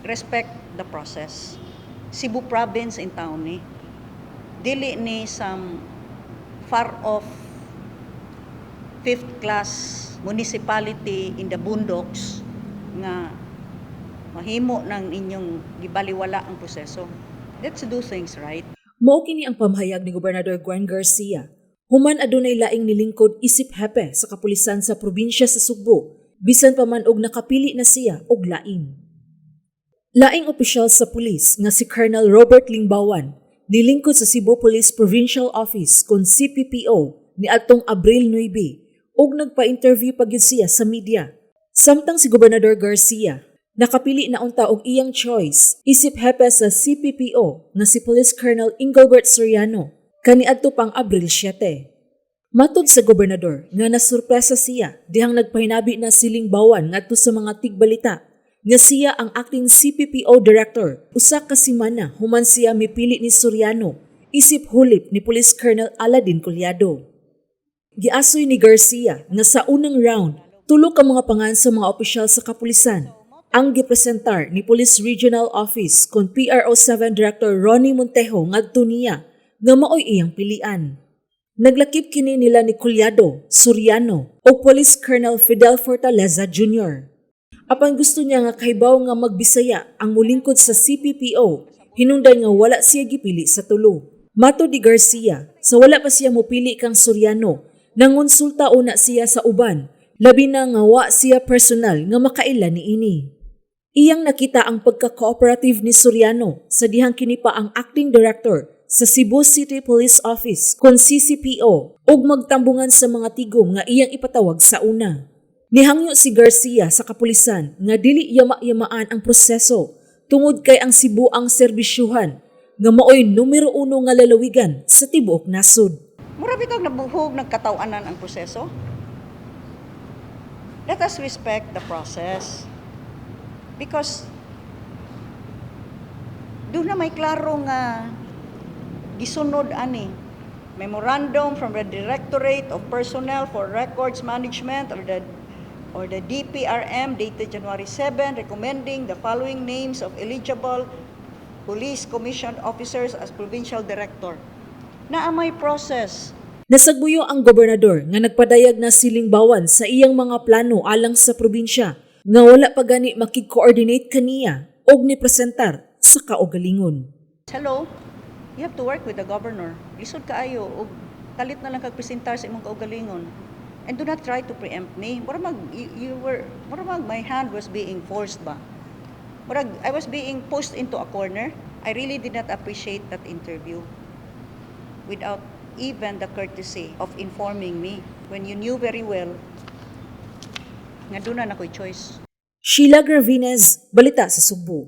respect the process. Cebu province in town ni. Dili ni some far off fifth class municipality in the boondocks nga mahimo ng inyong gibaliwala ang proseso. Let's do things right. Mao kini ang pamahayag ni Gobernador Gwen Garcia. Human adunay laing nilingkod isip Hepe sa kapulisan sa probinsya sa Sugbo, bisan pa man og nakapili na siya og laing. Laing opisyal sa pulis nga si Colonel Robert Lingbawan nilingkod sa Cppo Police Provincial Office kon Cppo niadtong Abril 9 ug nagpa-interview pa gyud siya sa media. Samtang si Gobernador Garcia nakapili na unta og iyang choice isip Hepe sa Cppo nga si Police Colonel Engelbert Soriano kaniadto pang Abril 7. Matud sa gobernador nga nasurpresa siya dihang nagpahinabi na si Lingbawan ngadto sa mga tigbalita nga siya ang acting Cppo director usa ka semana human siya mipili ni Soriano isip hulip ni Police Colonel Aladin Collado. Giasoy ni Garcia nga sa unang round tulo ka mga pangan sa mga opisyal sa kapulisan ang gipresentar ni Police Regional Office kon PRO7 Director Ronnie Montejo ngadto niya nga maoy iyang pilian. Naglakip kini nila ni Collado, Soriano o Police Colonel Fidel Fortaleza Jr. Apan gusto niya nga kahibaw nga magbisaya ang mulingkod sa Cppo, hinungdan nga wala siya gipili sa tulo. Mato di Garcia, sa wala pa siya mopili kang Soriano, nangonsulta una siya sa uban, labi na nga wa siya personal nga makaila ni ini. Iyang nakita ang pagka-cooperative ni Soriano sa dihang kini pa ang acting director sa Cebu City Police Office kon Cppo ug magtambungan sa mga tigom nga iyang ipatawag sa una. Nihangyo si Garcia sa kapulisan nga dili yama-yamaan ang proseso tungod kay ang Cebu ang serbisyuhan nga maoy numero 1 nga lalawigan sa tibuok nasod. Mura bitog nabuhog nagkatawanan ang proseso. Let us respect the process. Because doon na may klaro nga gisunod ani memorandum from the Directorate of Personnel for Records Management or the DPRM dated January 7 recommending the following names of eligible police commissioned officers as provincial director. Naamay process. Nasagbuyo ang gobernador nga nagpadayag na si Lingbawan sa iyang mga plano alang sa probinsya nga wala pa gani makig-coordinate kaniya og ni presentar sa kaugalingon. Hello, you have to work with the governor. Lisod kaayo og kalit na lang kagpresentar sa imong kaugalingon. And do not try to preempt me. Murag my hand was being forced ba? Murag I was being pushed into a corner. I really did not appreciate that interview without even the courtesy of informing me when you knew very well nga doon na ako'y choice. Sheila Gravinez, Balita sa Sugbo.